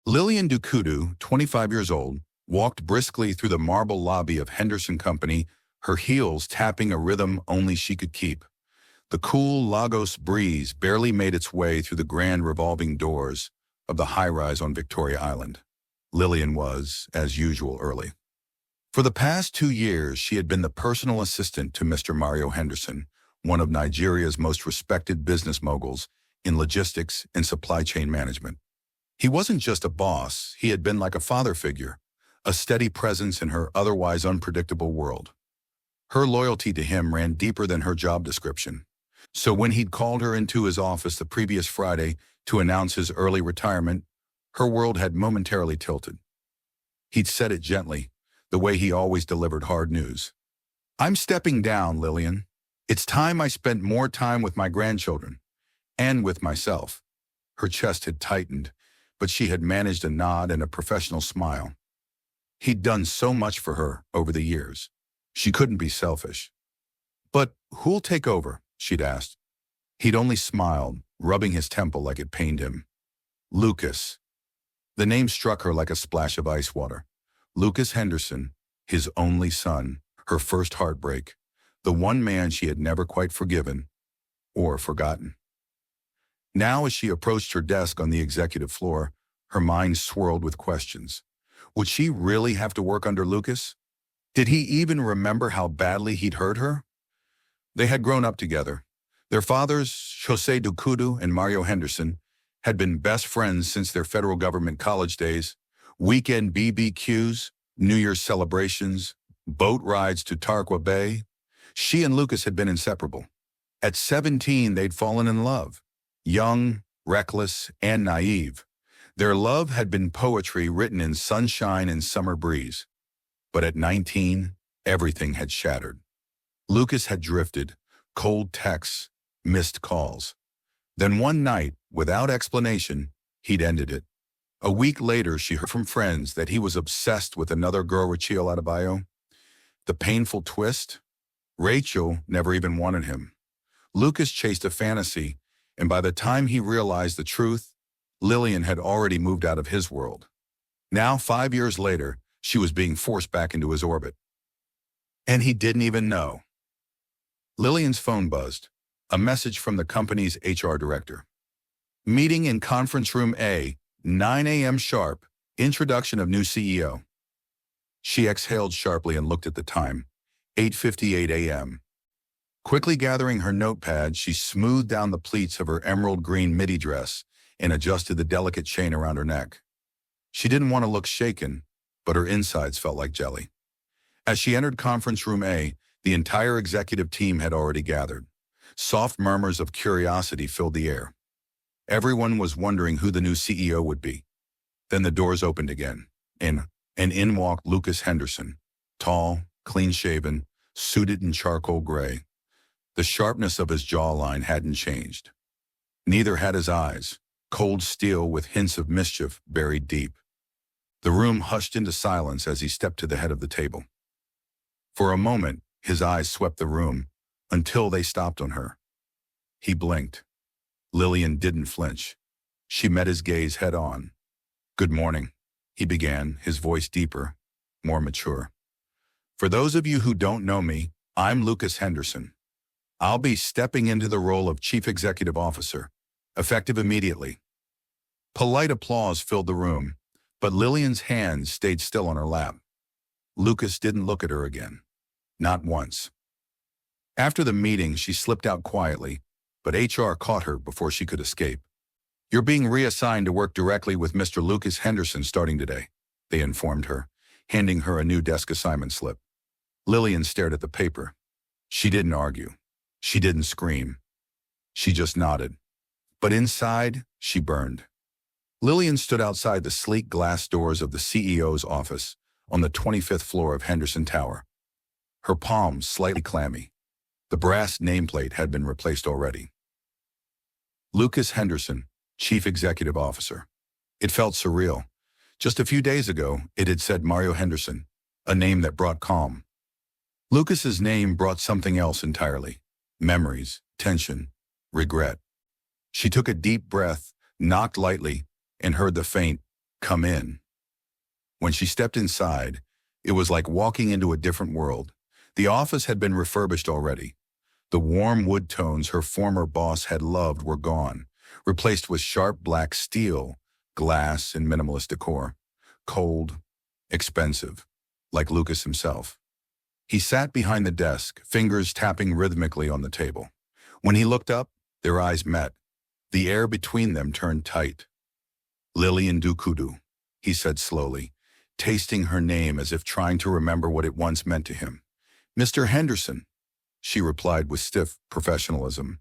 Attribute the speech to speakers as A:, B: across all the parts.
A: Lilian Dukudu, 25 years old, walked briskly through the marble lobby of Henderson Company, her heels tapping a rhythm only she could keep. The cool Lagos breeze barely made its way through the grand revolving doors of the high-rise on Victoria Island. Lilian was, as usual, early. For the past 2 years, she had been the personal assistant to Mr. Mario Henderson, one of Nigeria's most respected business moguls in logistics and supply chain management. He wasn't just a boss, he had been like a father figure, a steady presence in her otherwise unpredictable world. Her loyalty to him ran deeper than her job description. So when he'd called her into his office the previous Friday to announce his early retirement, her world had momentarily tilted. He'd said it gently, the way he always delivered hard news. "I'm stepping down, Lilian. It's time I spent more time with my grandchildren, and with myself." Her chest had tightened, but she had managed a nod and a professional smile. He'd done so much for her over the years. She couldn't be selfish. "But who'll take over?" she'd asked. He'd only smiled, rubbing his temple like it pained him. Lucas. The name struck her like a splash of ice water. Lucas Henderson, his only son, her first heartbreak, the one man she had never quite forgiven or forgotten. Now, as she approached her desk on the executive floor, her mind swirled with questions. Would she really have to work under Lucas? Did he even remember how badly he'd hurt her? They had grown up together. Their fathers, Jose Dukudu and Mario Henderson, had been best friends since their federal government college days. Weekend BBQs, New Year's celebrations, boat rides to Tarqua Bay. She and Lucas had been inseparable. At 17, they'd fallen in love. Young, reckless, and naive. Their love had been poetry written in sunshine and summer breeze. But at 19, everything had shattered. Lucas had drifted, cold texts, missed calls. Then one night, without explanation, he'd ended it. A week later, she heard from friends that he was obsessed with another girl, Rachel Adebayo. The painful twist? Rachel never even wanted him. Lucas chased a fantasy, and by the time he realized the truth, Lilian had already moved out of his world. Now, 5 years later, she was being forced back into his orbit. And he didn't even know. Lilian's phone buzzed, a message from the company's HR director. "Meeting in conference room A, 9 a.m. sharp, introduction of new CEO." She exhaled sharply and looked at the time, 8:58 a.m. Quickly gathering her notepad, she smoothed down the pleats of her emerald green midi dress and adjusted the delicate chain around her neck. She didn't want to look shaken, but her insides felt like jelly. As she entered conference room A, the entire executive team had already gathered. Soft murmurs of curiosity filled the air. Everyone was wondering who the new CEO would be. Then the doors opened again, and in walked Lucas Henderson, tall, clean-shaven, suited in charcoal gray. The sharpness of his jawline hadn't changed. Neither had his eyes, cold steel with hints of mischief buried deep. The room hushed into silence as he stepped to the head of the table. For a moment, his eyes swept the room, until they stopped on her. He blinked. Lilian didn't flinch. She met his gaze head-on. "Good morning," he began, his voice deeper, more mature. "For those of you who don't know me, I'm Lucas Henderson. I'll be stepping into the role of Chief Executive Officer, effective immediately." Polite applause filled the room, but Lilian's hands stayed still on her lap. Lucas didn't look at her again. Not once. After the meeting, she slipped out quietly, but HR caught her before she could escape. "You're being reassigned to work directly with Mr. Lucas Henderson starting today," they informed her, handing her a new desk assignment slip. Lilian stared at the paper. She didn't argue. She didn't scream. She just nodded. But inside, she burned. Lilian stood outside the sleek glass doors of the CEO's office on the 25th floor of Henderson Tower. Her palms slightly clammy. The brass nameplate had been replaced already. Lucas Henderson, Chief Executive Officer. It felt surreal. Just a few days ago, it had said Mario Henderson, a name that brought calm. Lucas's name brought something else entirely. Memories, tension, regret. She took a deep breath, knocked lightly, and heard the faint, "Come in." When she stepped inside, it was like walking into a different world. The office had been refurbished already. The warm wood tones her former boss had loved were gone, replaced with sharp black steel, glass, and minimalist decor. Cold, expensive, like Lucas himself. He sat behind the desk, fingers tapping rhythmically on the table. When he looked up, their eyes met. The air between them turned tight. "Lilian Dukudu," he said slowly, tasting her name as if trying to remember what it once meant to him. "Mr. Henderson," she replied with stiff professionalism.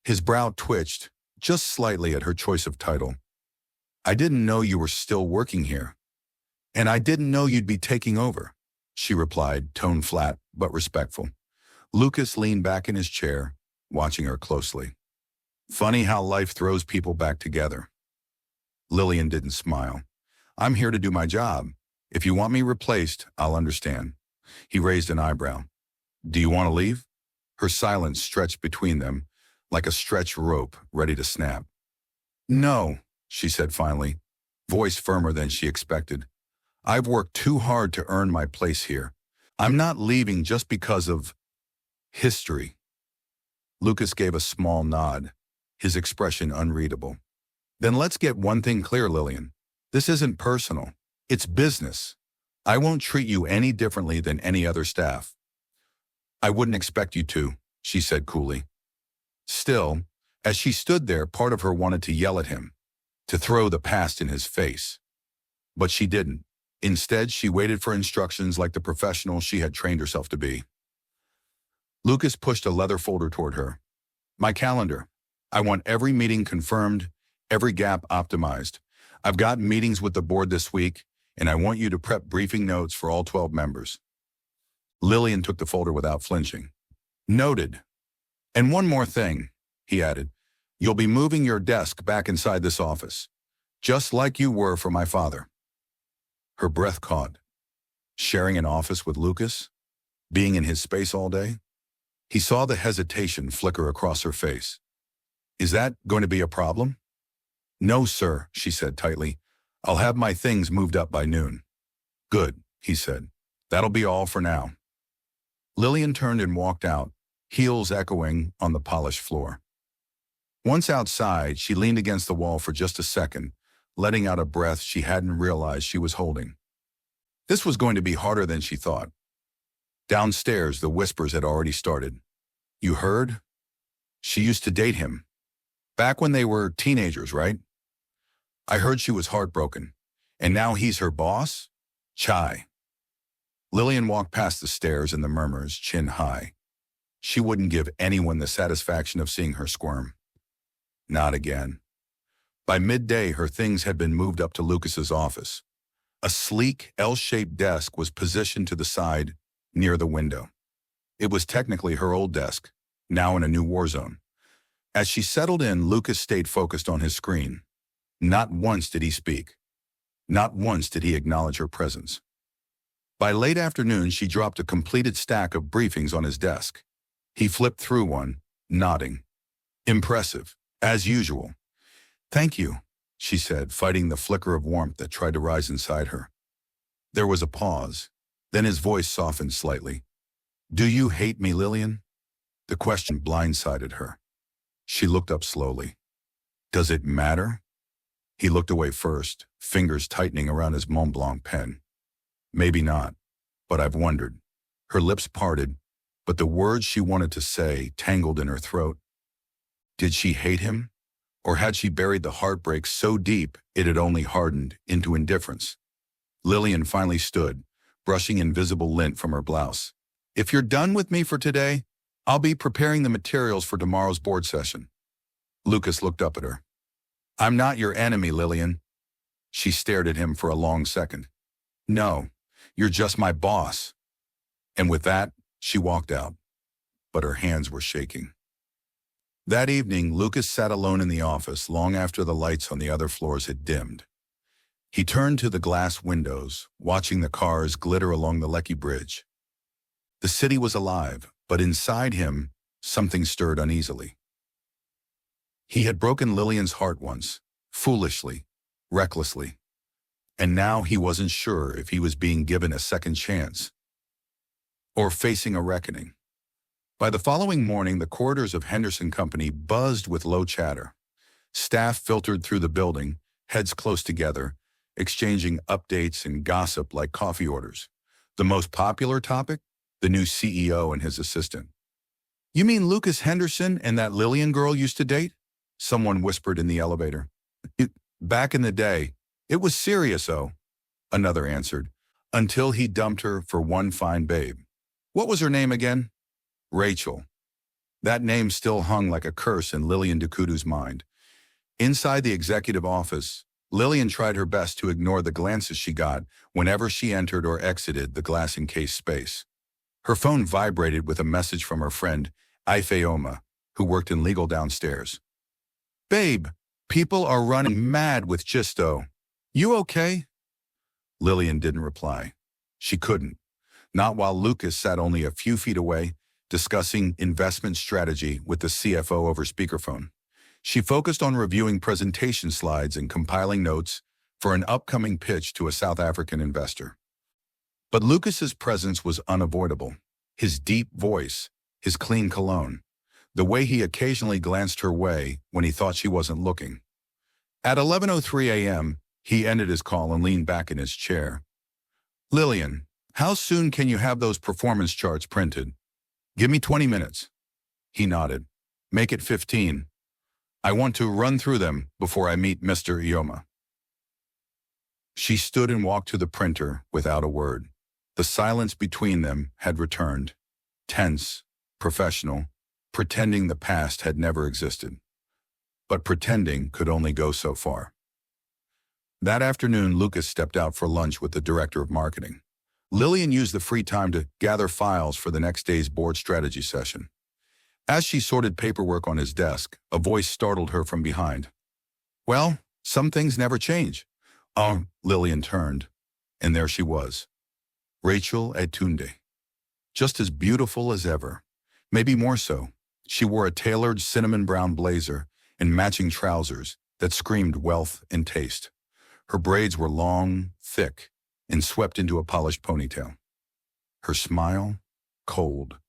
A: His brow twitched, just slightly at her choice of title. "I didn't know you were still working here. And I didn't know you'd be taking over," she replied, tone flat but respectful. Lucas leaned back in his chair, watching her closely. Funny how life throws people back together. Lilian didn't smile. "I'm here to do my job. If you want me replaced, I'll understand." He raised an eyebrow. "Do you want to leave?" Her silence stretched between them, like a stretched rope ready to snap. "No," she said finally, voice firmer than she expected. "I've worked too hard to earn my place here. I'm not leaving just because of history." Lucas gave a small nod, his expression unreadable. "Then let's get one thing clear, Lilian. This isn't personal. It's business. I won't treat you any differently than any other staff." "I wouldn't expect you to," she said coolly. Still, as she stood there, part of her wanted to yell at him, to throw the past in his face. But she didn't. Instead, she waited for instructions like the professional she had trained herself to be. Lucas pushed a leather folder toward her. "My calendar. I want every meeting confirmed, every gap optimized. I've got meetings with the board this week, and I want you to prep briefing notes for all 12 members." Lilian took the folder without flinching. "Noted. And one more thing," he added. "You'll be moving your desk back inside this office, just like you were for my father." Her breath caught. Sharing an office with Lucas? Being in his space all day? He saw the hesitation flicker across her face. "Is that going to be a problem?" "No, sir," she said tightly. "I'll have my things moved up by noon." "Good," he said. "That'll be all for now." Lilian turned and walked out, heels echoing on the polished floor. Once outside, she leaned against the wall for just a second, letting out a breath she hadn't realized she was holding. This was going to be harder than she thought. Downstairs, the whispers had already started. "You heard? She used to date him. Back when they were teenagers, right? I heard she was heartbroken. And now he's her boss? Chai." Lilian walked past the stairs and the murmurs, chin high. She wouldn't give anyone the satisfaction of seeing her squirm. Not again. By midday, her things had been moved up to Lucas's office. A sleek, L-shaped desk was positioned to the side, near the window. It was technically her old desk, now in a new war zone. As she settled in, Lucas stayed focused on his screen. Not once did he speak. Not once did he acknowledge her presence. By late afternoon, she dropped a completed stack of briefings on his desk. He flipped through one, nodding. "Impressive, as usual." "Thank you," she said, fighting the flicker of warmth that tried to rise inside her. There was a pause. Then his voice softened slightly. "Do you hate me, Lilian?" The question blindsided her. She looked up slowly. "Does it matter?" He looked away first, fingers tightening around his Mont Blanc pen. "Maybe not, but I've wondered." Her lips parted, but the words she wanted to say tangled in her throat. Did she hate him? Or had she buried the heartbreak so deep it had only hardened into indifference? Lilian finally stood, brushing invisible lint from her blouse. "If you're done with me for today, I'll be preparing the materials for tomorrow's board session." Lucas looked up at her. "I'm not your enemy, Lilian." She stared at him for a long second. "No, you're just my boss." And with that, she walked out. But her hands were shaking. That evening, Lucas sat alone in the office long after the lights on the other floors had dimmed. He turned to the glass windows, watching the cars glitter along the Lekki Bridge. The city was alive, but inside him, something stirred uneasily. He had broken Lilian's heart once, foolishly, recklessly. And now he wasn't sure if he was being given a second chance or facing a reckoning. By the following morning, the corridors of Henderson Company buzzed with low chatter. Staff filtered through the building, heads close together, exchanging updates and gossip like coffee orders. The most popular topic? The new CEO and his assistant. "You mean Lucas Henderson and that Lilian girl used to date?" Someone whispered in the elevator. "Back in the day, it was serious, oh," another answered, "until he dumped her for one fine babe." "What was her name again?" "Rachel." That name still hung like a curse in Lilian Dukudu's mind. Inside the executive office, Lilian tried her best to ignore the glances she got whenever she entered or exited the glass-encased space. Her phone vibrated with a message from her friend, Ifeoma, who worked in legal downstairs. "Babe, people are running mad with Gisto. You okay?" Lilian didn't reply. She couldn't. Not while Lucas sat only a few feet away, discussing investment strategy with the CFO over speakerphone. She focused on reviewing presentation slides and compiling notes for an upcoming pitch to a South African investor. But Lucas's presence was unavoidable. His deep voice, his clean cologne, the way he occasionally glanced her way when he thought she wasn't looking. At 11:03 a.m., he ended his call and leaned back in his chair. "Lilian, how soon can you have those performance charts printed?" "Give me 20 minutes." He nodded. "Make it 15. I want to run through them before I meet Mr. Ioma." She stood and walked to the printer without a word. The silence between them had returned, tense, professional, pretending the past had never existed. But pretending could only go so far. That afternoon, Lucas stepped out for lunch with the director of marketing. Lilian used the free time to gather files for the next day's board strategy session. As she sorted paperwork on his desk, a voice startled her from behind. "Well, some things never change." "Oh," Lilian turned, and there she was. Rachel Etunde. Just as beautiful as ever. Maybe more so. She wore a tailored cinnamon brown blazer and matching trousers that screamed wealth and taste. Her braids were long, thick, and swept into a polished ponytail. Her smile, cold,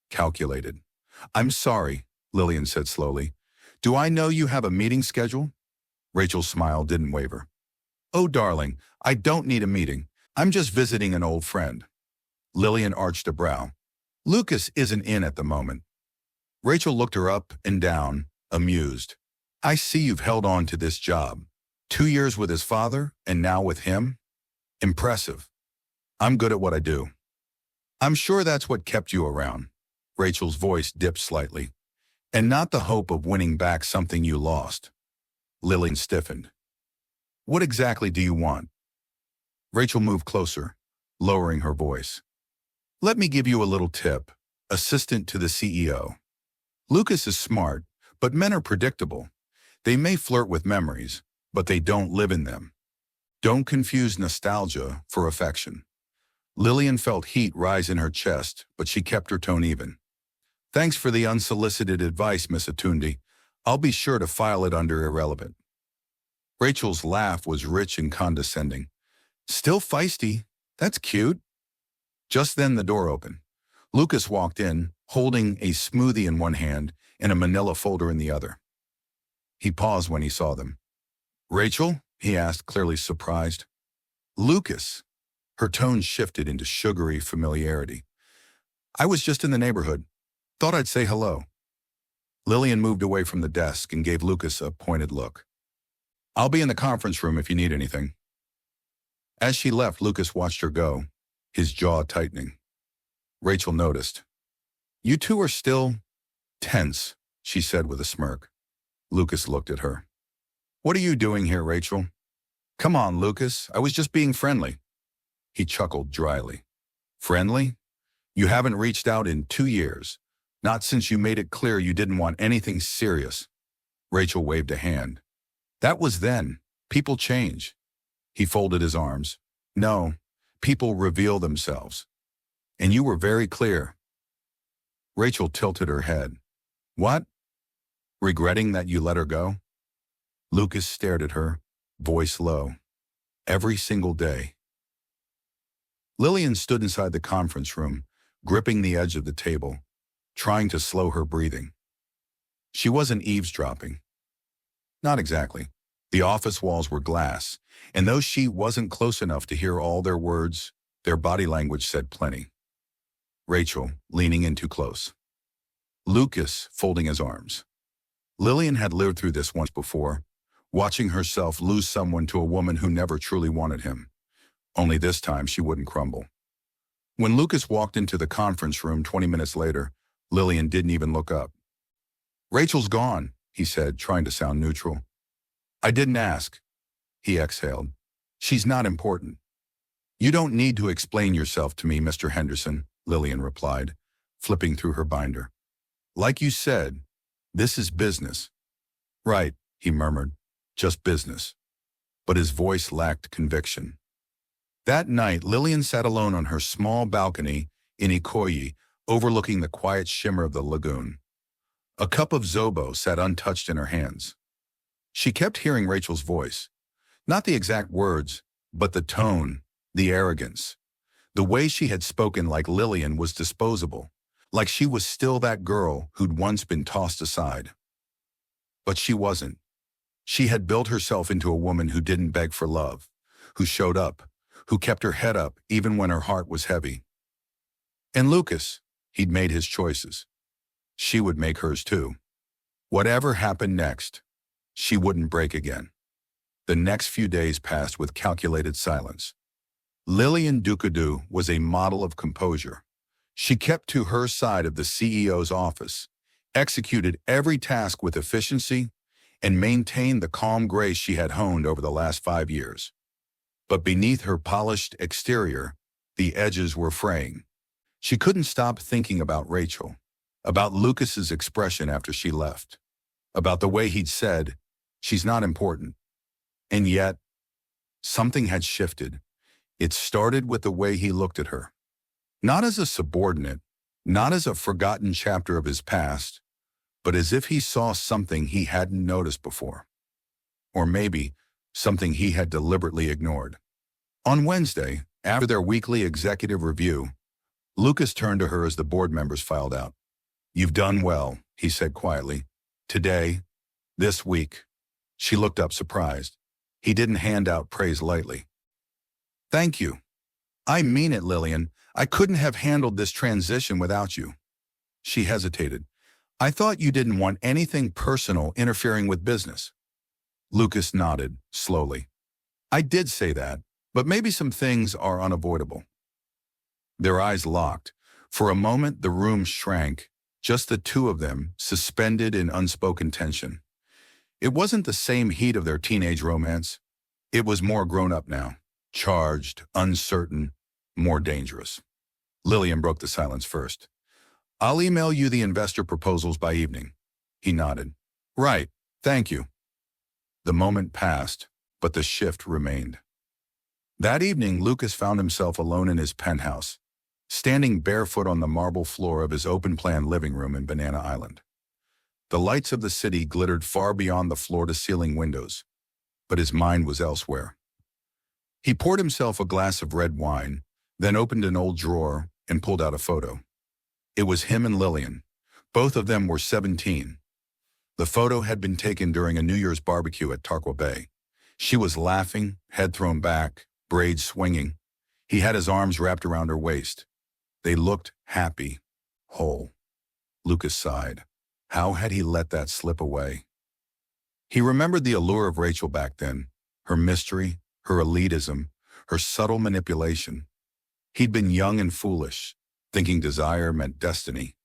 A: calculated. "I'm sorry," Lilian said slowly. "Do I know you have a meeting scheduled?" Rachel's smile didn't waver. "Oh, darling, I don't need a meeting. I'm just visiting an old friend." Lilian arched a brow. "Lucas isn't in at the moment." Rachel looked her up and down, amused. "I see you've held on to this job. 2 years with his father, and now with him? Impressive. I'm good at what I do." "I'm sure that's what kept you around." Rachel's voice dipped slightly. "And not the hope of winning back something you lost." Lilian stiffened. "What exactly do you want?" Rachel moved closer, lowering her voice. "Let me give you a little tip. Assistant to the CEO. Lucas is smart, but men are predictable. They may flirt with memories, but they don't live in them. Don't confuse nostalgia for affection." Lilian felt heat rise in her chest, but she kept her tone even. "Thanks for the unsolicited advice, Miss Etunde. I'll be sure to file it under irrelevant." Rachel's laugh was rich and condescending. "Still feisty. That's cute." Just then the door opened. Lucas walked in, holding a smoothie in one hand and a manila folder in the other. He paused when he saw them. "Rachel?" he asked, clearly surprised. "Lucas." Her tone shifted into sugary familiarity. "I was just in the neighborhood. Thought I'd say hello." Lilian moved away from the desk and gave Lucas a pointed look. "I'll be in the conference room if you need anything." As she left, Lucas watched her go, his jaw tightening. Rachel noticed. "You two are still tense," she said with a smirk. Lucas looked at her. "What are you doing here, Rachel?" "Come on, Lucas, I was just being friendly." He chuckled dryly. "Friendly? You haven't reached out in 2 years. Not since you made it clear you didn't want anything serious." Rachel waved a hand. "That was then. People change." He folded his arms. "No, people reveal themselves. And you were very clear." Rachel tilted her head. "What? Regretting that you let her go?" Lucas stared at her, voice low. every single day. Lilian stood inside the conference room, gripping the edge of the table, trying to slow her breathing. She wasn't eavesdropping. Not exactly. The office walls were glass, and though she wasn't close enough to hear all their words, their body language said plenty. Rachel, leaning in too close. Lucas, folding his arms. Lilian had lived through this once before, watching herself lose someone to a woman who never truly wanted him. Only this time she wouldn't crumble. When Lucas walked into the conference room 20 minutes later, Lilian didn't even look up. "Rachel's gone," he said, trying to sound neutral. "I didn't ask," he exhaled. "She's not important." "You don't need to explain yourself to me, Mr. Henderson," Lilian replied, flipping through her binder. "Like you said, this is business." "Right," he murmured, "just business." But his voice lacked conviction. That night, Lilian sat alone on her small balcony in Ikoyi, overlooking the quiet shimmer of the lagoon. A cup of Zobo sat untouched in her hands. She kept hearing Rachel's voice. Not the exact words, but the tone, the arrogance. The way she had spoken like Lilian was disposable, like she was still that girl who'd once been tossed aside. But she wasn't. She had built herself into a woman who didn't beg for love, who showed up, who kept her head up even when her heart was heavy. And Lucas, he'd made his choices. She would make hers too. Whatever happened next, she wouldn't break again. The next few days passed with calculated silence. Lilian Dukudu was a model of composure. She kept to her side of the CEO's office, executed every task with efficiency, and maintained the calm grace she had honed over the last 5 years. But beneath her polished exterior, the edges were fraying. She couldn't stop thinking about Rachel, about Lucas's expression after she left, about the way he'd said, "She's not important." And yet, something had shifted. It started with the way he looked at her. Not as a subordinate, not as a forgotten chapter of his past, but as if he saw something he hadn't noticed before. Or maybe something he had deliberately ignored. On Wednesday, after their weekly executive review, Lucas turned to her as the board members filed out. "You've done well," he said quietly. "Today, this week." She looked up surprised. He didn't hand out praise lightly. "Thank you. I mean it, Lilian. I couldn't have handled this transition without you." She hesitated. "I thought you didn't want anything personal interfering with business." Lucas nodded, slowly. "I did say that, but maybe some things are unavoidable." Their eyes locked. For a moment, the room shrank, just the two of them, suspended in unspoken tension. It wasn't the same heat of their teenage romance. It was more grown up now, charged, uncertain, more dangerous. Lilian broke the silence first. "I'll email you the investor proposals by evening." He nodded. "Right, thank you." The moment passed, but the shift remained. That evening, Lucas found himself alone in his penthouse, standing barefoot on the marble floor of his open-plan living room in Banana Island. The lights of the city glittered far beyond the floor-to-ceiling windows, but his mind was elsewhere. He poured himself a glass of red wine, then opened an old drawer and pulled out a photo. It was him and Lilian. Both of them were 17. The photo had been taken during a New Year's barbecue at Tarqua Bay. She was laughing, head thrown back, braids swinging. He had his arms wrapped around her waist. They looked happy, whole. Lucas sighed. How had he let that slip away? He remembered the allure of Rachel back then, her mystery, her elitism, her subtle manipulation. He'd been young and foolish, thinking desire meant destiny.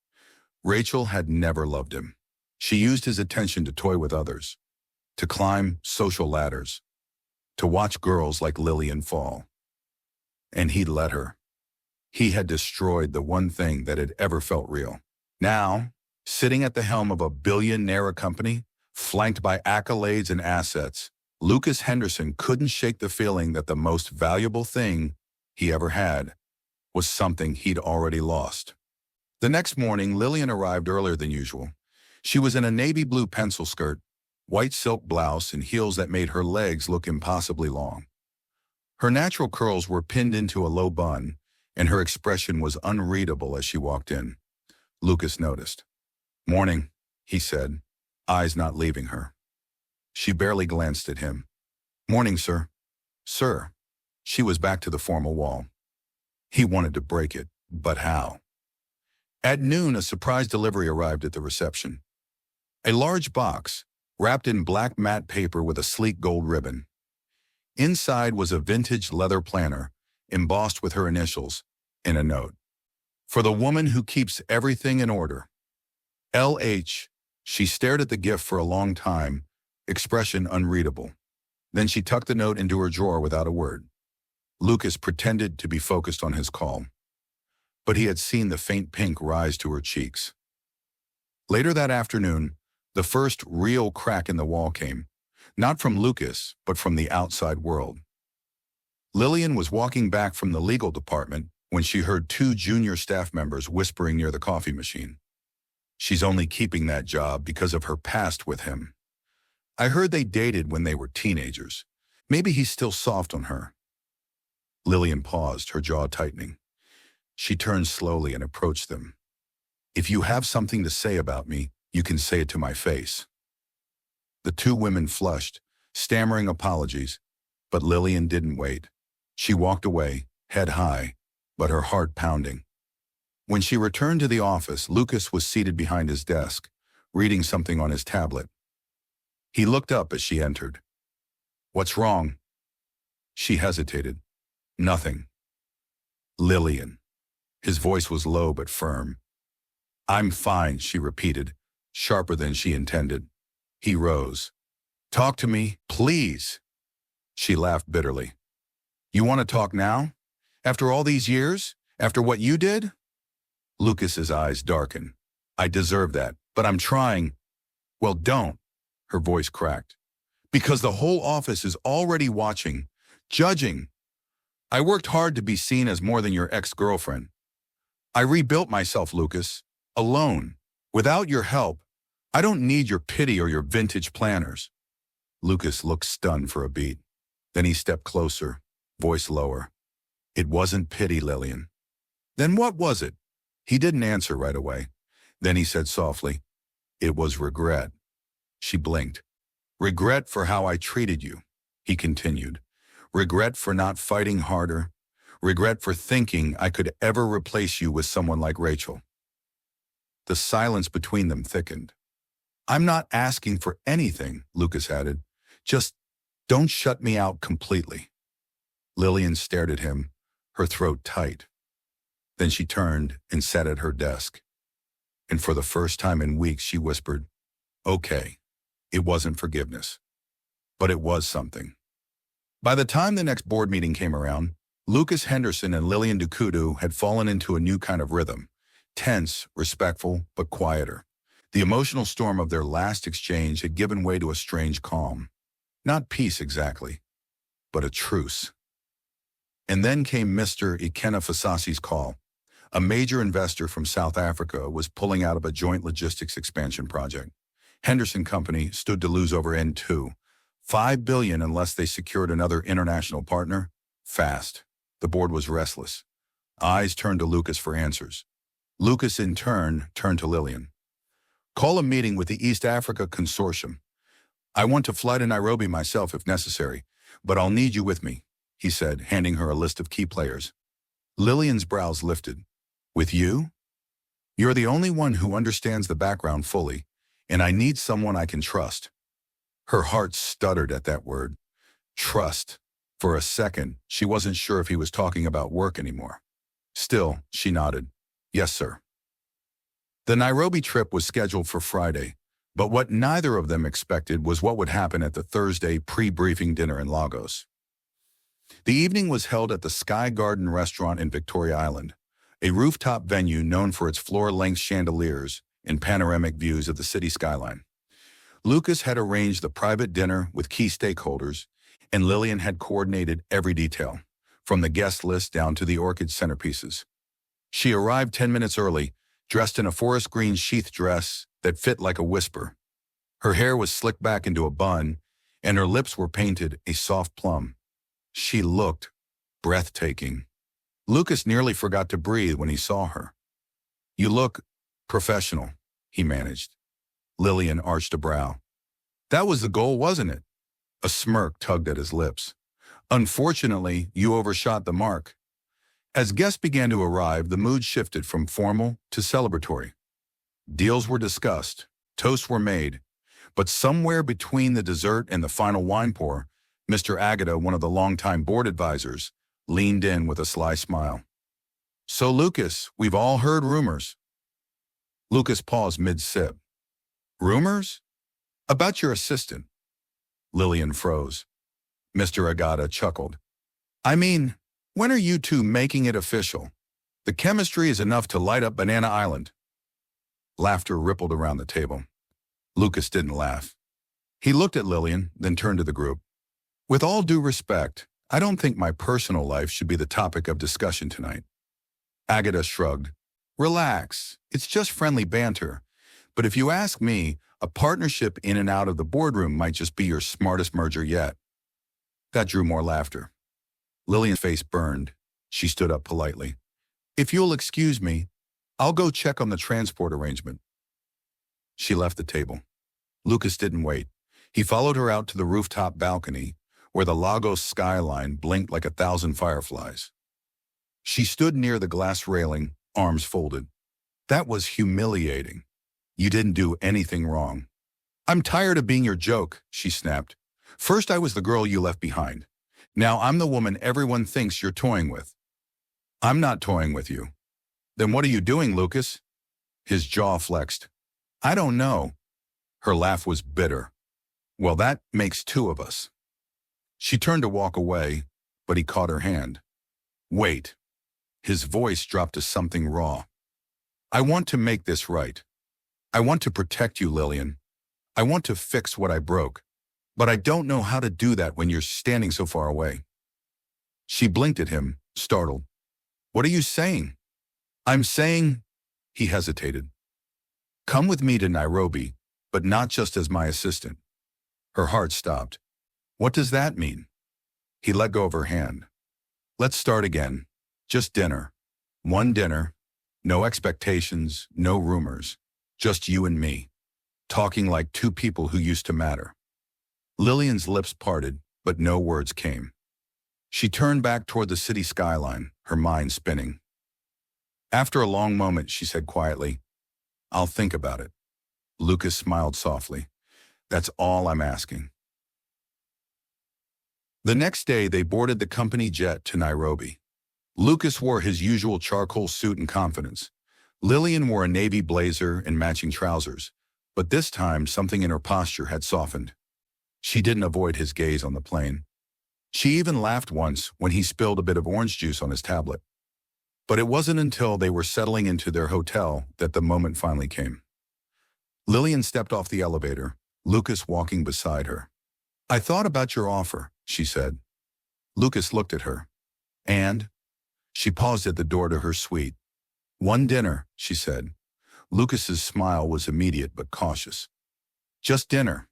A: Rachel had never loved him. She used his attention to toy with others, to climb social ladders, to watch girls like Lilian fall. And he'd let her. He had destroyed the one thing that had ever felt real. Now, sitting at the helm of a billionaire company, flanked by accolades and assets, Lucas Henderson couldn't shake the feeling that the most valuable thing he ever had was something he'd already lost. The next morning, Lilian arrived earlier than usual. She was in a navy blue pencil skirt, white silk blouse, and heels that made her legs look impossibly long. Her natural curls were pinned into a low bun, and her expression was unreadable as she walked in. Lucas noticed. "Morning," he said, eyes not leaving her. She barely glanced at him. "Morning, sir." "Sir." She was back to the formal wall. He wanted to break it, but how? At noon, a surprise delivery arrived at the reception. A large box, wrapped in black matte paper with a sleek gold ribbon. Inside was a vintage leather planner, embossed with her initials, and a note. "For the woman who keeps everything in order. L.H." She stared at the gift for a long time, expression unreadable. Then she tucked the note into her drawer without a word. Lucas pretended to be focused on his call, but he had seen the faint pink rise to her cheeks. Later that afternoon, the first real crack in the wall came, not from Lucas, but from the outside world. Lilian was walking back from the legal department when she heard two junior staff members whispering near the coffee machine. "She's only keeping that job because of her past with him. I heard they dated when they were teenagers. Maybe he's still soft on her." Lilian paused, her jaw tightening. She turned slowly and approached them. "If you have something to say about me, you can say it to my face." The two women flushed, stammering apologies, but Lilian didn't wait. She walked away, head high, but her heart pounding. When she returned to the office, Lucas was seated behind his desk, reading something on his tablet. He looked up as she entered. "What's wrong?" She hesitated. "Nothing." "Lilian." His voice was low but firm. "I'm fine," she repeated, sharper than she intended. He rose. "Talk to me, please." She laughed bitterly. "You want to talk now? After all these years? After what you did?" Lucas's eyes darkened. "I deserve that, but I'm trying." "Well, don't." Her voice cracked. "Because the whole office is already watching, judging. I worked hard to be seen as more than your ex-girlfriend. I rebuilt myself, Lucas, alone, without your help. I don't need your pity or your vintage planners." Lucas looked stunned for a beat. Then he stepped closer, voice lower. "It wasn't pity, Lilian." "Then what was it?" He didn't answer right away. Then he said softly, "It was regret." She blinked. "Regret for how I treated you," he continued. "Regret for not fighting harder. Regret for thinking I could ever replace you with someone like Rachel." The silence between them thickened. "I'm not asking for anything," Lucas added. "Just don't shut me out completely." Lilian stared at him, her throat tight. Then she turned and sat at her desk. And for the first time in weeks, she whispered, "Okay, it wasn't forgiveness, but it was something." By the time the next board meeting came around, Lucas Henderson and Lilian Dukudu had fallen into a new kind of rhythm, tense, respectful, but quieter. The emotional storm of their last exchange had given way to a strange calm. Not peace exactly, but a truce. And then came Mr. Ikenna Fasasi's call. A major investor from South Africa was pulling out of a joint logistics expansion project. Henderson Company stood to lose over N2, $5 billion unless they secured another international partner, fast. The board was restless. Eyes turned to Lucas for answers. Lucas, in turn, turned to Lilian. "Call a meeting with the East Africa Consortium. I want to fly to Nairobi myself if necessary, but I'll need you with me," he said, handing her a list of key players. Lilian's brows lifted. "With you? You're the only one who understands the background fully, and I need someone I can trust." Her heart stuttered at that word. Trust. For a second, she wasn't sure if he was talking about work anymore. Still, she nodded. "Yes, sir." The Nairobi trip was scheduled for Friday, but what neither of them expected was what would happen at the Thursday pre-briefing dinner in Lagos. The evening was held at the Sky Garden restaurant in Victoria Island, a rooftop venue known for its floor-length chandeliers and panoramic views of the city skyline. Lucas had arranged the private dinner with key stakeholders, and Lilian had coordinated every detail, from the guest list down to the orchid centerpieces. She arrived 10 minutes early, dressed in a forest green sheath dress that fit like a whisper. Her hair was slicked back into a bun, and her lips were painted a soft plum. She looked breathtaking. Lucas nearly forgot to breathe when he saw her. "You look professional," he managed. Lilian arched a brow. "That was the goal, wasn't it?" A smirk tugged at his lips. "Unfortunately, you overshot the mark." As guests began to arrive, the mood shifted from formal to celebratory. Deals were discussed, toasts were made, but somewhere between the dessert and the final wine pour, Mr. Agata, one of the longtime board advisors, leaned in with a sly smile. "So, Lucas, we've all heard rumors." Lucas paused mid-sip. "Rumors? About your assistant?" Lilian froze. Mr. Agata chuckled. "I mean, when are you two making it official? The chemistry is enough to light up Banana Island." Laughter rippled around the table. Lucas didn't laugh. He looked at Lilian, then turned to the group. "With all due respect, I don't think my personal life should be the topic of discussion tonight." Agata shrugged. "Relax, it's just friendly banter. But if you ask me, a partnership in and out of the boardroom might just be your smartest merger yet." That drew more laughter. Lilian's face burned. She stood up politely. "If you'll excuse me, I'll go check on the transport arrangement." She left the table. Lucas didn't wait. He followed her out to the rooftop balcony, where the Lagos skyline blinked like 1,000 fireflies. She stood near the glass railing, arms folded. "That was humiliating. You didn't do anything wrong." "I'm tired of being your joke," she snapped. "First I was the girl you left behind. Now I'm the woman everyone thinks you're toying with." "I'm not toying with you." "Then what are you doing, Lucas?" His jaw flexed. "I don't know." Her laugh was bitter. "Well, that makes two of us." She turned to walk away, but he caught her hand. "Wait." His voice dropped to something raw. "I want to make this right. I want to protect you, Lilian. I want to fix what I broke. But I don't know how to do that when you're standing so far away." She blinked at him, startled. "What are you saying?" "I'm saying," he hesitated, "come with me to Nairobi, but not just as my assistant." Her heart stopped. "What does that mean?" He let go of her hand. "Let's start again. Just dinner. One dinner. No expectations, no rumors. Just you and me. Talking like two people who used to matter." Lilian's lips parted, but no words came. She turned back toward the city skyline, her mind spinning. After a long moment, she said quietly, "I'll think about it." Lucas smiled softly. "That's all I'm asking." The next day, they boarded the company jet to Nairobi. Lucas wore his usual charcoal suit and confidence. Lilian wore a navy blazer and matching trousers, but this time something in her posture had softened. She didn't avoid his gaze on the plane. She even laughed once when he spilled a bit of orange juice on his tablet. But it wasn't until they were settling into their hotel that the moment finally came. Lilian stepped off the elevator, Lucas walking beside her. "I thought about your offer," she said. Lucas looked at her. "And?" She paused at the door to her suite. "One dinner," she said. Lucas's smile was immediate but cautious. "Just dinner."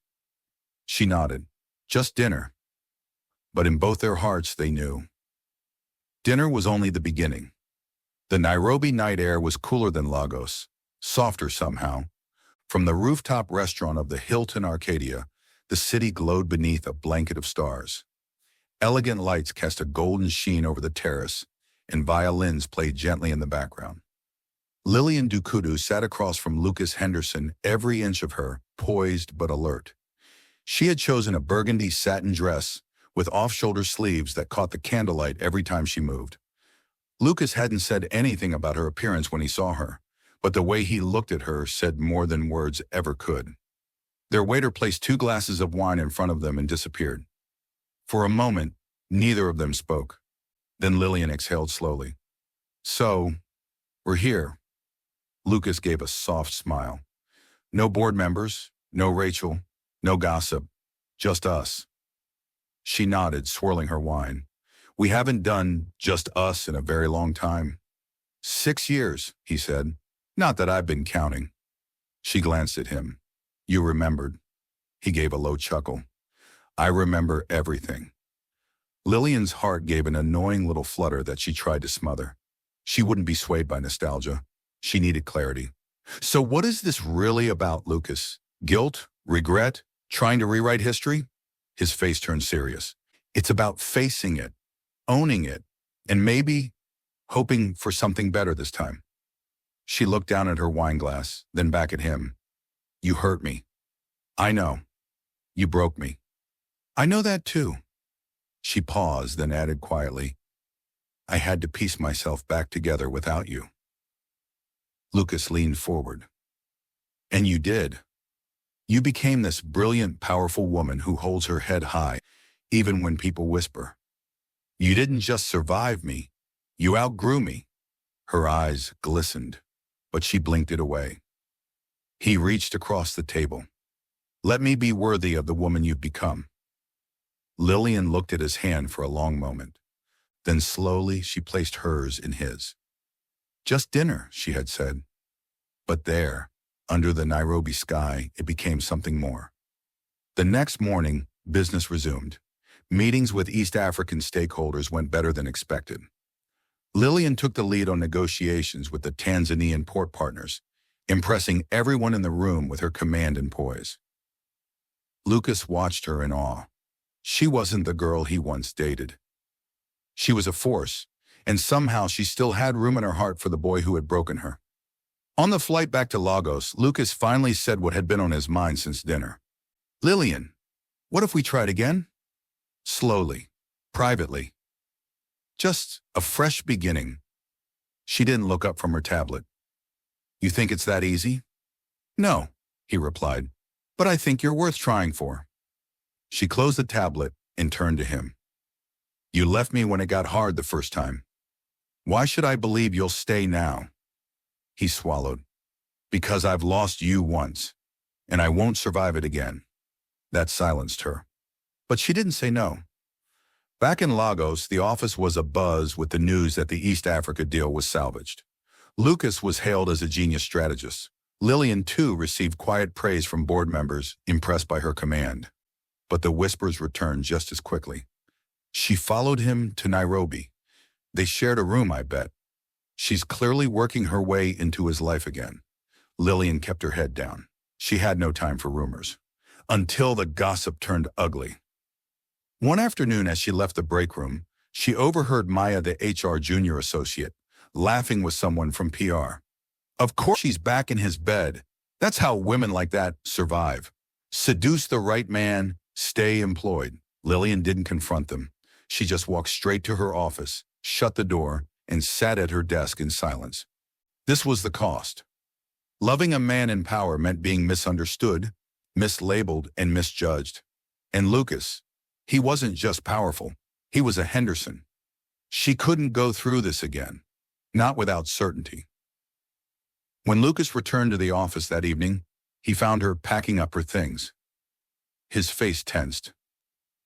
A: She nodded. "Just dinner." But in both their hearts they knew. Dinner was only the beginning. The Nairobi night air was cooler than Lagos, softer somehow. From the rooftop restaurant of the Hilton Arcadia, the city glowed beneath a blanket of stars. Elegant lights cast a golden sheen over the terrace, and violins played gently in the background. Lilian Dukudu sat across from Lucas Henderson, every inch of her poised but alert. She had chosen a burgundy satin dress with off-shoulder sleeves that caught the candlelight every time she moved. Lucas hadn't said anything about her appearance when he saw her, but the way he looked at her said more than words ever could. Their waiter placed 2 glasses of wine in front of them and disappeared. For a moment, neither of them spoke. Then Lilian exhaled slowly. "So, we're here." Lucas gave a soft smile. "No board members, no Rachel, no gossip, just us." She nodded, swirling her wine. "We haven't done just us in a very long time." 6 years, he said. "Not that I've been counting." She glanced at him. "You remembered." He gave a low chuckle. "I remember everything." Lillian's heart gave an annoying little flutter that she tried to smother. She wouldn't be swayed by nostalgia. She needed clarity. So what is this really about, Lucas? Guilt? Regret? Trying to rewrite history? His face turned serious. It's about facing it, owning it, and maybe hoping for something better this time. She looked down at her wine glass, then back at him. You hurt me. I know. You broke me. I know that too. She paused, then added quietly, I had to piece myself back together without you. Lucas leaned forward. And you did. You became this brilliant, powerful woman who holds her head high, even when people whisper. You didn't just survive me. You outgrew me. Her eyes glistened, but she blinked it away. He reached across the table. Let me be worthy of the woman you've become. Lilian looked at his hand for a long moment. Then slowly she placed hers in his. Just dinner, she had said. But there, under the Nairobi sky, it became something more. The next morning, business resumed. Meetings with East African stakeholders went better than expected. Lilian took the lead on negotiations with the Tanzanian port partners, impressing everyone in the room with her command and poise. Lucas watched her in awe. She wasn't the girl he once dated. She was a force, and somehow she still had room in her heart for the boy who had broken her. On the flight back to Lagos, Lucas finally said what had been on his mind since dinner. Lilian, what if we tried again? Slowly, privately. Just a fresh beginning. She didn't look up from her tablet. You think it's that easy? No, he replied, but I think you're worth trying for. She closed the tablet and turned to him. You left me when it got hard the first time. Why should I believe you'll stay now? He swallowed. Because I've lost you once, and I won't survive it again. That silenced her. But she didn't say no. Back in Lagos, the office was abuzz with the news that the East Africa deal was salvaged. Lucas was hailed as a genius strategist. Lilian, too, received quiet praise from board members, impressed by her command. But the whispers returned just as quickly. She followed him to Nairobi. They shared a room, I bet. She's clearly working her way into his life again. Lilian kept her head down. She had no time for rumors. Until the gossip turned ugly. One afternoon as she left the break room, she overheard Maya, the HR junior associate, laughing with someone from PR. Of course she's back in his bed. That's how women like that survive. Seduce the right man, stay employed. Lilian didn't confront them. She just walked straight to her office, shut the door, and sat at her desk in silence. This was the cost. Loving a man in power meant being misunderstood, mislabeled, and misjudged. And Lucas, he wasn't just powerful. He was a Henderson. She couldn't go through this again, not without certainty. When Lucas returned to the office that evening, he found her packing up her things. His face tensed.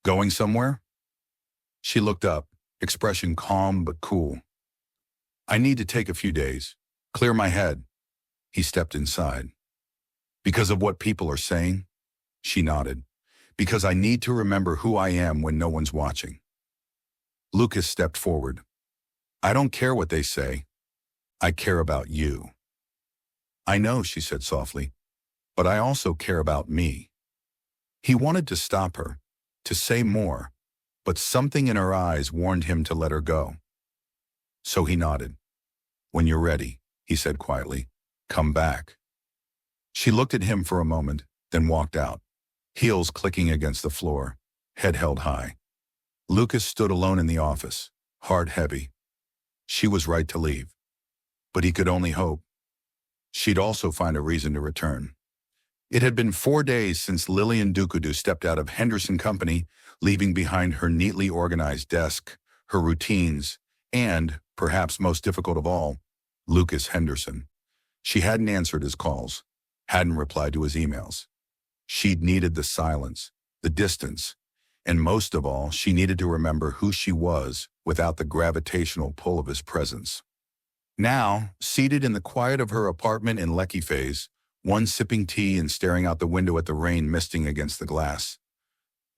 A: Going somewhere? She looked up, expression calm but cool. I need to take a few days. Clear my head. He stepped inside. Because of what people are saying? She nodded. Because I need to remember who I am when no one's watching. Lucas stepped forward. I don't care what they say. I care about you. I know, she said softly, but I also care about me. He wanted to stop her, to say more, but something in her eyes warned him to let her go. So he nodded. When you're ready, he said quietly, come back. She looked at him for a moment, then walked out, heels clicking against the floor, head held high. Lucas stood alone in the office, heart heavy. She was right to leave, but he could only hope. She'd also find a reason to return. It had been 4 days since Lilian Dukudu stepped out of Henderson Company, leaving behind her neatly organized desk, her routines, and, perhaps most difficult of all, Lucas Henderson. She hadn't answered his calls, hadn't replied to his emails. She'd needed the silence, the distance, and most of all, she needed to remember who she was without the gravitational pull of his presence. Now, seated in the quiet of her apartment in Lekki Phase, one sipping tea and staring out the window at the rain misting against the glass,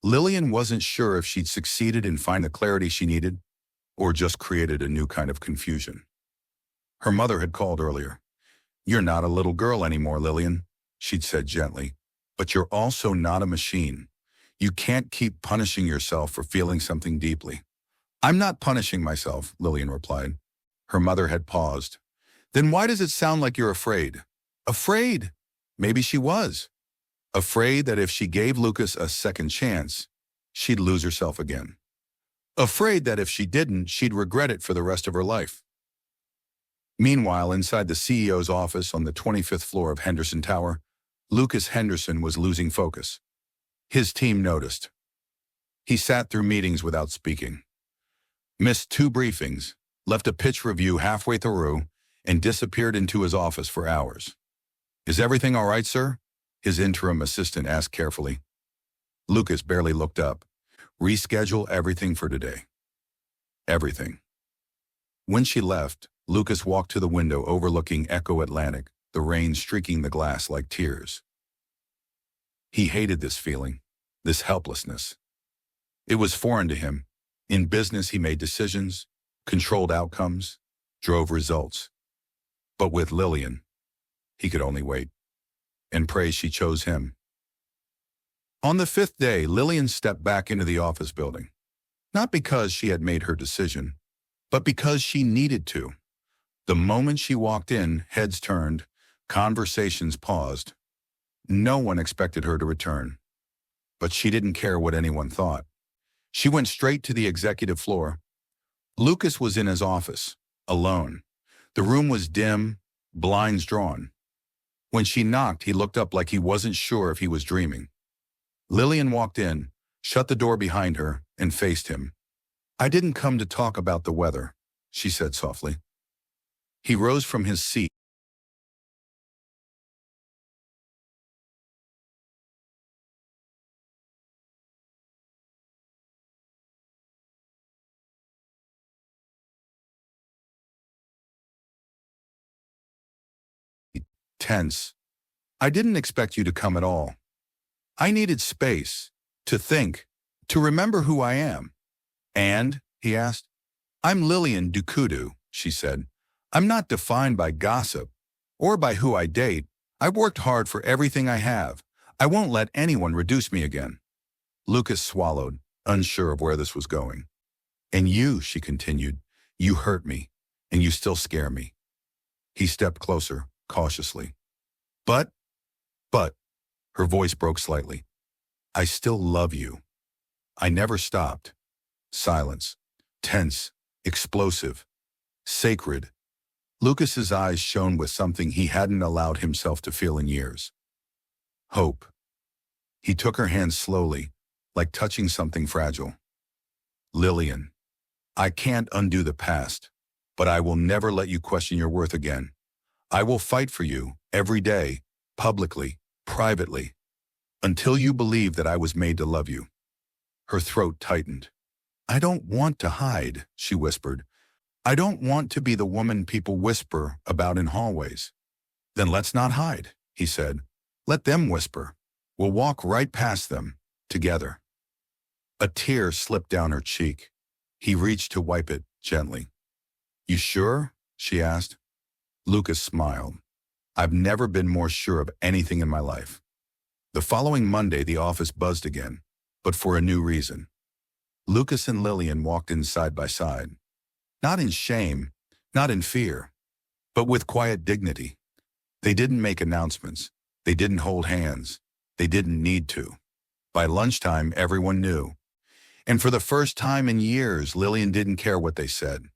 A: Lilian wasn't sure if she'd succeeded in finding the clarity she needed or just created a new kind of confusion. Her mother had called earlier. "You're not a little girl anymore, Lilian," she'd said gently, "but you're also not a machine. You can't keep punishing yourself for feeling something deeply." "I'm not punishing myself," Lilian replied. Her mother had paused. "Then why does it sound like you're afraid?" Afraid? Maybe she was. Afraid that if she gave Lucas a second chance, she'd lose herself again. Afraid that if she didn't, she'd regret it for the rest of her life. Meanwhile, inside the CEO's office on the 25th floor of Henderson Tower, Lucas Henderson was losing focus. His team noticed. He sat through meetings without speaking, missed 2 briefings, left a pitch review halfway through, and disappeared into his office for hours. "Is everything all right, sir?" his interim assistant asked carefully. Lucas barely looked up. "Reschedule everything for today." Everything. When she left, Lucas walked to the window overlooking Echo Atlantic, the rain streaking the glass like tears. He hated this feeling, this helplessness. It was foreign to him. In business, he made decisions, controlled outcomes, drove results. But with Lilian, he could only wait and pray she chose him. On the 5th day, Lilian stepped back into the office building, not because she had made her decision, but because she needed to. The moment she walked in, heads turned, conversations paused. No one expected her to return, but she didn't care what anyone thought. She went straight to the executive floor. Lucas was in his office, alone. The room was dim, blinds drawn. When she knocked, he looked up like he wasn't sure if he was dreaming. Lilian walked in, shut the door behind her, and faced him. "I didn't come to talk about the weather," she said softly. He rose from his seat. Tense. "I didn't expect you to come at all. I needed space, to think, to remember who I am." "And?" he asked. "I'm Lilian Dukudu," she said. "I'm not defined by gossip or by who I date. I've worked hard for everything I have. I won't let anyone reduce me again." Lucas swallowed, unsure of where this was going. "And you," she continued, "you hurt me, and you still scare me." He stepped closer, cautiously. But, her voice broke slightly. "I still love you." I never stopped. Silence. Tense. Explosive. Sacred. Lucas's eyes shone with something he hadn't allowed himself to feel in years. Hope. He took her hand slowly, like touching something fragile. "Lilian, I can't undo the past, but I will never let you question your worth again. I will fight for you, every day, publicly, privately, until you believe that I was made to love you." Her throat tightened. "I don't want to hide," she whispered. "I don't want to be the woman people whisper about in hallways." "Then let's not hide," he said. "Let them whisper. We'll walk right past them, together." A tear slipped down her cheek. He reached to wipe it gently. "You sure?" she asked. Lucas smiled. "I've never been more sure of anything in my life." The following Monday, the office buzzed again, but for a new reason. Lucas and Lilian walked in side by side. Not in shame, not in fear, but with quiet dignity. They didn't make announcements. They didn't hold hands. They didn't need to. By lunchtime, everyone knew. And for the first time in years, Lilian didn't care what they said.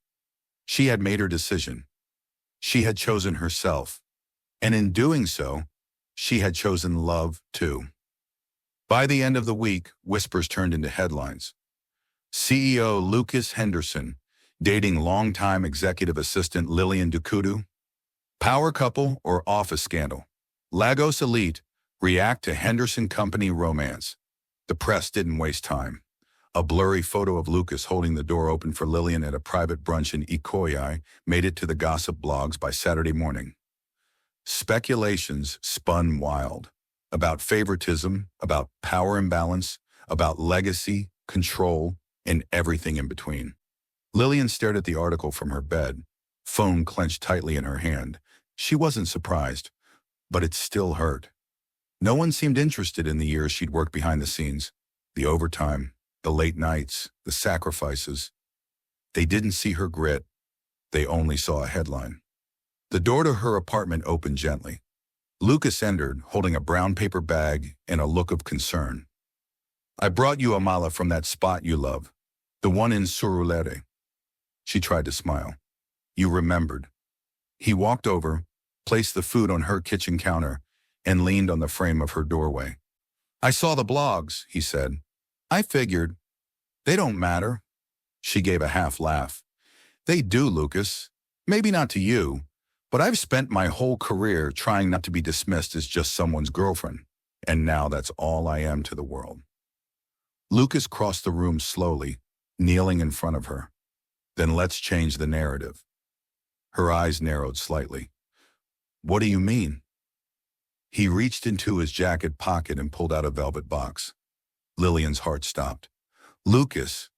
A: She had made her decision. She had chosen herself. And in doing so, she had chosen love too. By the end of the week, whispers turned into headlines. CEO Lucas Henderson dating longtime executive assistant Lilian Dukudu. Power couple or office scandal. Lagos elite react to Henderson company romance. The press didn't waste time. A blurry photo of Lucas holding the door open for Lilian at a private brunch in Ikoyi made it to the gossip blogs by Saturday morning. Speculations spun wild. About favoritism, about power imbalance, about legacy, control, and everything in between. Lilian stared at the article from her bed, phone clenched tightly in her hand. She wasn't surprised, but it still hurt. No one seemed interested in the years she'd worked behind the scenes, the overtime, the late nights, the sacrifices. They didn't see her grit. They only saw a headline. The door to her apartment opened gently. Lucas entered, holding a brown paper bag and a look of concern. "I brought you a mala from that spot you love, the one in Surulere." She tried to smile. "You remembered." He walked over, placed the food on her kitchen counter, and leaned on the frame of her doorway. "I saw the blogs," he said. "I figured. They don't matter." She gave a half laugh. "They do, Lucas. Maybe not to you, but I've spent my whole career trying not to be dismissed as just someone's girlfriend, and now that's all I am to the world." Lucas crossed the room slowly, kneeling in front of her. "Then let's change the narrative." Her eyes narrowed slightly. "What do you mean?" He reached into his jacket pocket and pulled out a velvet box. Lilian's heart stopped. "Lucas,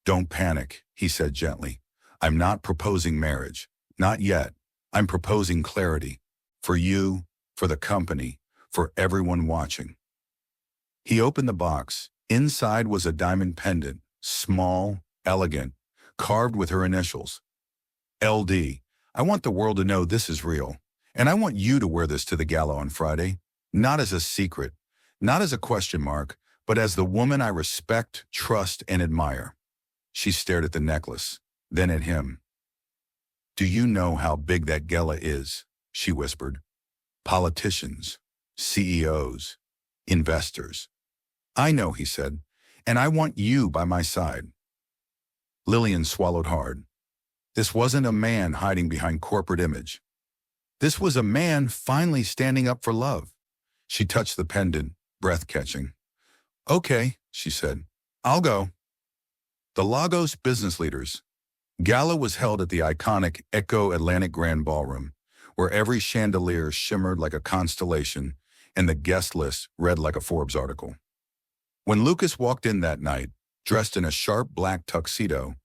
A: don't panic," he said gently. "I'm not proposing marriage. Not yet. I'm proposing clarity. For you, for the company, for everyone watching." He opened the box. Inside was a diamond pendant, small, elegant, carved with her initials. "LD, I want the world to know this is real. And I want you to wear this to the gala on Friday, not as a secret, not as a question mark, but as the woman I respect, trust, and admire." She stared at the necklace, then at him. "Do you know how big that gala is?" she whispered. "Politicians, CEOs, investors." "I know," he said, "and I want you by my side." Lilian swallowed hard. This wasn't a man hiding behind corporate image. This was a man finally standing up for love. She touched the pendant, breath-catching. "Okay," she said. "I'll go." The Lagos business leaders. Gala was held at the iconic Echo Atlantic Grand Ballroom, where every chandelier shimmered like a constellation and the guest list read like a Forbes article. When Lucas walked in that night, dressed in a sharp black tuxedo,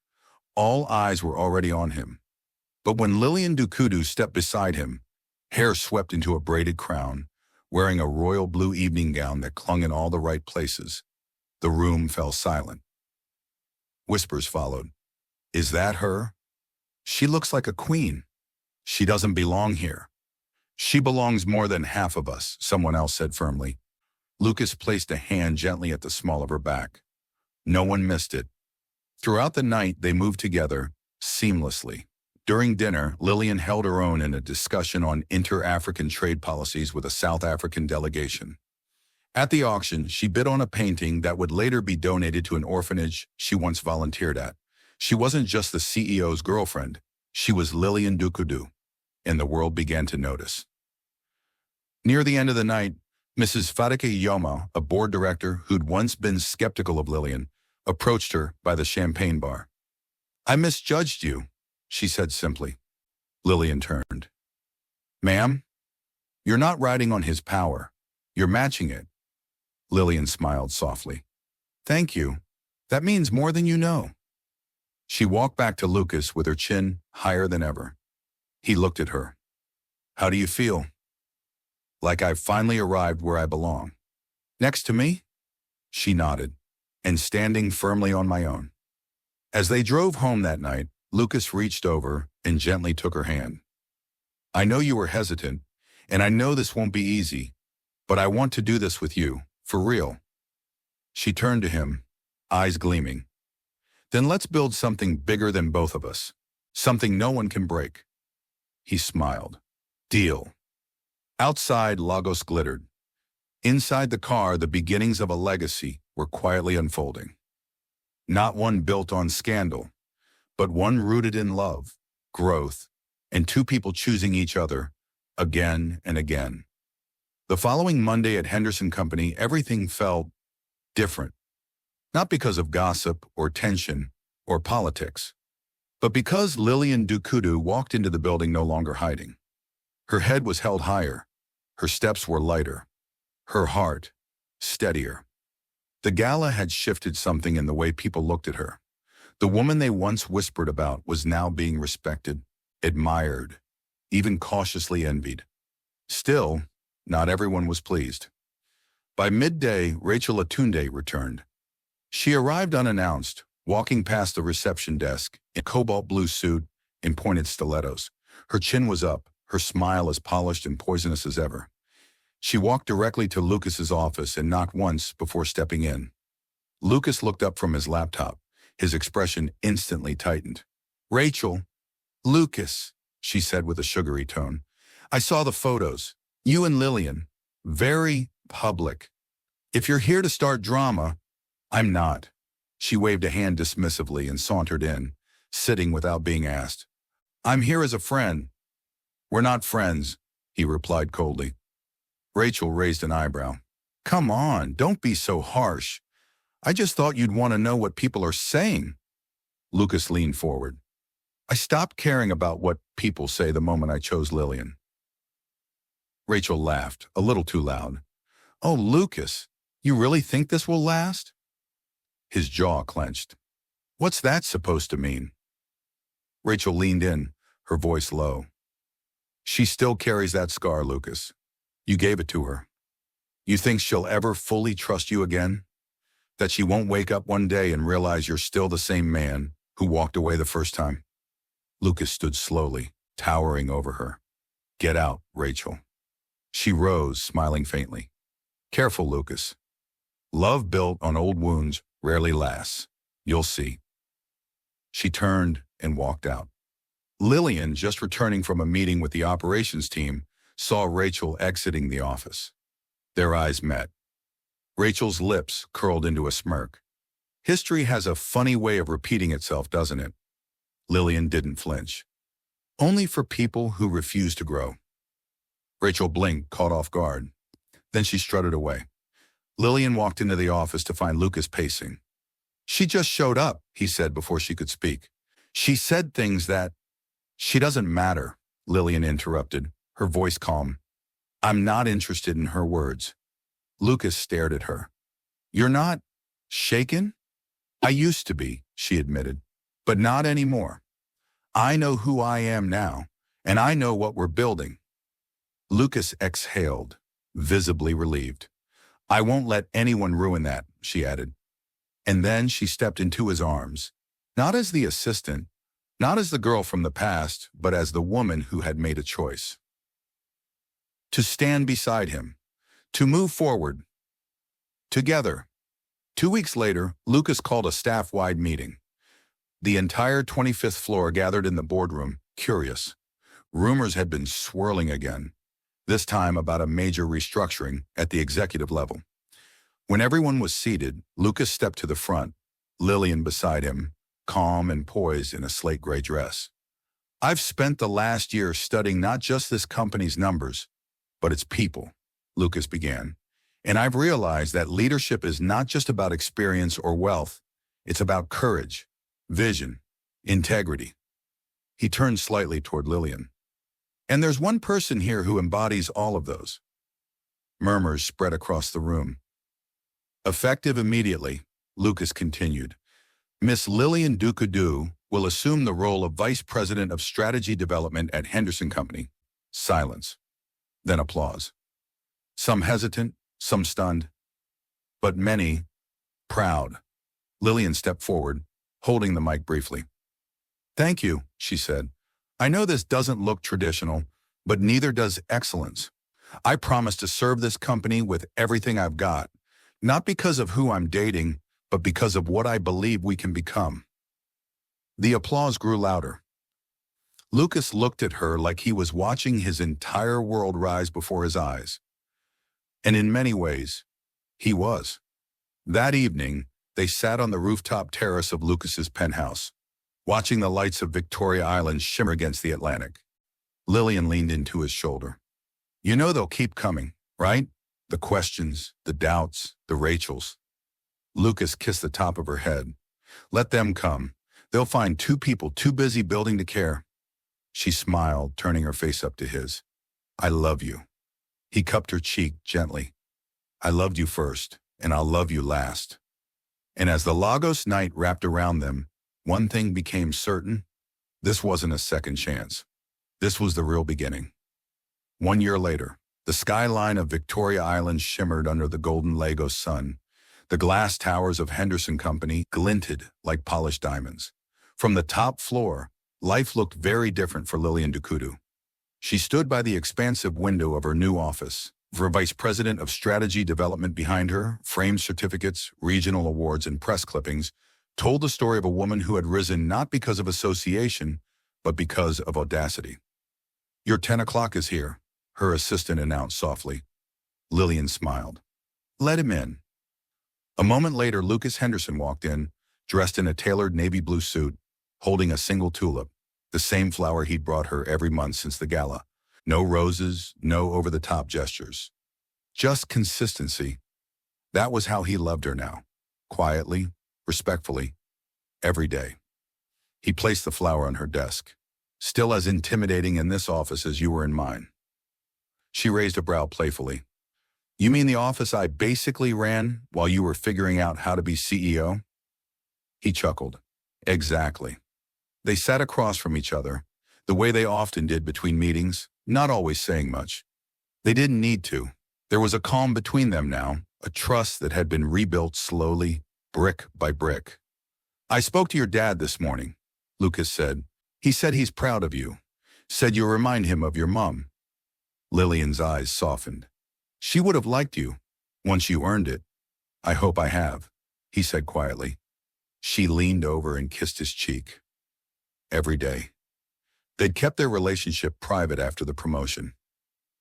A: all eyes were already on him. But when Lilian Dukudu stepped beside him, hair swept into a braided crown, wearing a royal blue evening gown that clung in all the right places, the room fell silent. Whispers followed. "Is that her? She looks like a queen. She doesn't belong here." "She belongs more than half of us," someone else said firmly. Lucas placed a hand gently at the small of her back. No one missed it. Throughout the night, they moved together, seamlessly. During dinner, Lilian held her own in a discussion on inter-African trade policies with a South African delegation. At the auction, she bid on a painting that would later be donated to an orphanage she once volunteered at. She wasn't just the CEO's girlfriend, she was Lilian Dukudu, and the world began to notice. Near the end of the night, Mrs. Fadike Yoma, a board director who'd once been skeptical of Lilian, approached her by the champagne bar. "I misjudged you," she said simply. Lilian turned. "Ma'am, you're not riding on his power. You're matching it." Lilian smiled softly. "Thank you. That means more than you know." She walked back to Lucas with her chin higher than ever. He looked at her. "How do you feel?" "Like I've finally arrived where I belong." "Next to me?" She nodded. "And standing firmly on my own." As they drove home that night, Lucas reached over and gently took her hand. "I know you were hesitant, and I know this won't be easy, but I want to do this with you, for real." She turned to him, eyes gleaming. "Then let's build something bigger than both of us, something no one can break." He smiled. "Deal." Outside, Lagos glittered. Inside the car, the beginnings of a legacy were quietly unfolding. Not one built on scandal, but one rooted in love, growth, and two people choosing each other again and again. The following Monday at Henderson Company, everything felt different. Not because of gossip or tension or politics, but because Lilian Dukudu walked into the building no longer hiding. Her head was held higher, her steps were lighter, her heart steadier. The gala had shifted something in the way people looked at her. The woman they once whispered about was now being respected, admired, even cautiously envied. Still, not everyone was pleased. By midday, Rachel Atunde returned. She arrived unannounced, walking past the reception desk in a cobalt blue suit and pointed stilettos. Her chin was up, her smile as polished and poisonous as ever. She walked directly to Lucas's office and knocked once before stepping in. Lucas looked up from his laptop. His expression instantly tightened. "Rachel." "Lucas," she said with a sugary tone. "I saw the photos. You and Lilian. Very public. If you're here to start drama, I'm not." She waved a hand dismissively and sauntered in, sitting without being asked. "I'm here as a friend." "We're not friends," he replied coldly. Rachel raised an eyebrow. "Come on, don't be so harsh. I just thought you'd want to know what people are saying." Lucas leaned forward. "I stopped caring about what people say the moment I chose Lilian." Rachel laughed, a little too loud. "Oh, Lucas, you really think this will last?" His jaw clenched. "What's that supposed to mean?" Rachel leaned in, her voice low. "She still carries that scar, Lucas. You gave it to her. You think she'll ever fully trust you again? That she won't wake up one day and realize you're still the same man who walked away the first time?" Lucas stood slowly, towering over her. "Get out, Rachel." She rose, smiling faintly. "Careful, Lucas. Love built on old wounds rarely lasts. You'll see." She turned and walked out. Lilian, just returning from a meeting with the operations team, saw Rachel exiting the office. Their eyes met. Rachel's lips curled into a smirk. History has a funny way of repeating itself, doesn't it? Lilian didn't flinch. Only for people who refuse to grow. Rachel blinked, caught off guard. Then she strutted away. Lilian walked into the office to find Lucas pacing. "She just showed up," he said before she could speak. "She said things that—" "She doesn't matter," Lilian interrupted, her voice calm. "I'm not interested in her words." Lucas stared at her. "You're not shaken?" "I used to be," she admitted, "but not anymore. I know who I am now, and I know what we're building." Lucas exhaled, visibly relieved. "I won't let anyone ruin that," she added. And then she stepped into his arms, not as the assistant, not as the girl from the past, but as the woman who had made a choice. To stand beside him, to move forward, together. 2 weeks later, Lucas called a staff-wide meeting. The entire 25th floor gathered in the boardroom, curious. Rumors had been swirling again, this time about a major restructuring at the executive level. When everyone was seated, Lucas stepped to the front, Lilian beside him, calm and poised in a slate gray dress. "I've spent the last year studying not just this company's numbers, but its people," Lucas began. "And I've realized that leadership is not just about experience or wealth. It's about courage, vision, integrity." He turned slightly toward Lilian. "And there's one person here who embodies all of those." Murmurs spread across the room. Effective immediately, Lucas continued, "Miss Lilian Dukudu will assume the role of Vice President of Strategy Development at Henderson Company." Silence. Then applause. Some hesitant, some stunned, but many proud. Lilian stepped forward, holding the mic briefly. "Thank you," she said. "I know this doesn't look traditional, but neither does excellence. I promise to serve this company with everything I've got, not because of who I'm dating, but because of what I believe we can become." The applause grew louder. Lucas looked at her like he was watching his entire world rise before his eyes. And in many ways, he was. That evening, they sat on the rooftop terrace of Lucas's penthouse, watching the lights of Victoria Island shimmer against the Atlantic. Lilian leaned into his shoulder. "You know they'll keep coming, right? The questions, the doubts, the Rachels." Lucas kissed the top of her head. "Let them come. They'll find two people too busy building to care." She smiled, turning her face up to his. "I love you." He cupped her cheek gently. "I loved you first, and I'll love you last. And as the Lagos night wrapped around them, one thing became certain. This wasn't a second chance. This was the real beginning. 1 year later, the skyline of Victoria Island shimmered under the golden Lagos sun. The glass towers of Henderson Company glinted like polished diamonds. From the top floor, life looked very different for Lilian Dukudu. She stood by the expansive window of her new office, her vice president of strategy development behind her, framed certificates, regional awards, and press clippings, told the story of a woman who had risen not because of association, but because of audacity. "Your 10 o'clock is here," her assistant announced softly. Lilian smiled. "Let him in." A moment later, Lucas Henderson walked in, dressed in a tailored navy blue suit, holding a single tulip, the same flower he'd brought her every month since the gala. No roses, no over-the-top gestures. Just consistency. That was how he loved her now. Quietly, respectfully, every day. He placed the flower on her desk. "Still as intimidating in this office as you were in mine." She raised a brow playfully. "You mean the office I basically ran while you were figuring out how to be CEO?" He chuckled. "Exactly." They sat across from each other, the way they often did between meetings, not always saying much. They didn't need to. There was a calm between them now, a trust that had been rebuilt slowly, brick by brick. "I spoke to your dad this morning," Lucas said. "He said he's proud of you. Said you remind him of your mom." Lillian's eyes softened. "She would have liked you, once you earned it." "I hope I have," he said quietly. She leaned over and kissed his cheek. Every day. They'd kept their relationship private after the promotion.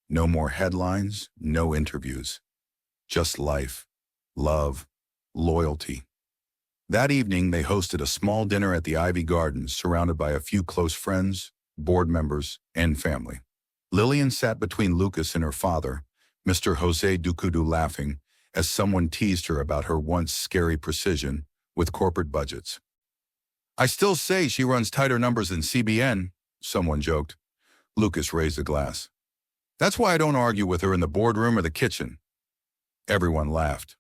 A: No more headlines, no interviews. Just life, love, loyalty. That evening, they hosted a small dinner at the Ivy Gardens, surrounded by a few close friends, board members, and family. Lilian sat between Lucas and her father, Mr. Jose Dukudu, laughing as someone teased her about her once scary precision with corporate budgets. "I still say she runs tighter numbers than CBN," someone joked. Lucas raised a glass. "That's why I don't argue with her in the boardroom or the kitchen." Everyone laughed.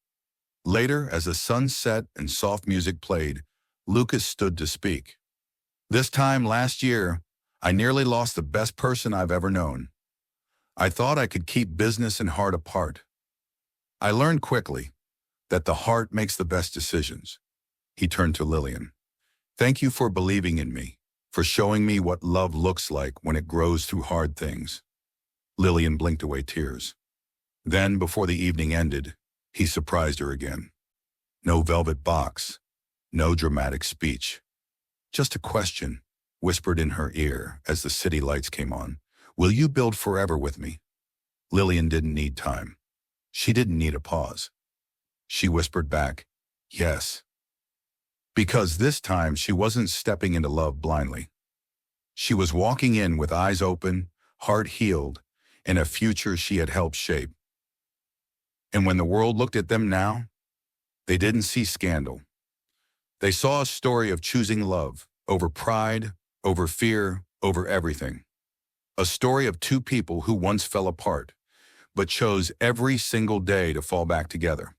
A: Later, as the sun set and soft music played, Lucas stood to speak. "This time last year, I nearly lost the best person I've ever known. I thought I could keep business and heart apart. I learned quickly that the heart makes the best decisions." He turned to Lilian. "Thank you for believing in me, for showing me what love looks like when it grows through hard things." Lilian blinked away tears. Then, before the evening ended, he surprised her again. No velvet box, no dramatic speech. Just a question, whispered in her ear as the city lights came on. "Will you build forever with me?" Lilian didn't need time. She didn't need a pause. She whispered back, "Yes." Because this time she wasn't stepping into love blindly. She was walking in with eyes open, heart healed, and a future she had helped shape. And when the world looked at them now, they didn't see scandal. They saw a story of choosing love over pride, over fear, over everything. A story of two people who once fell apart, but chose every single day to fall back together.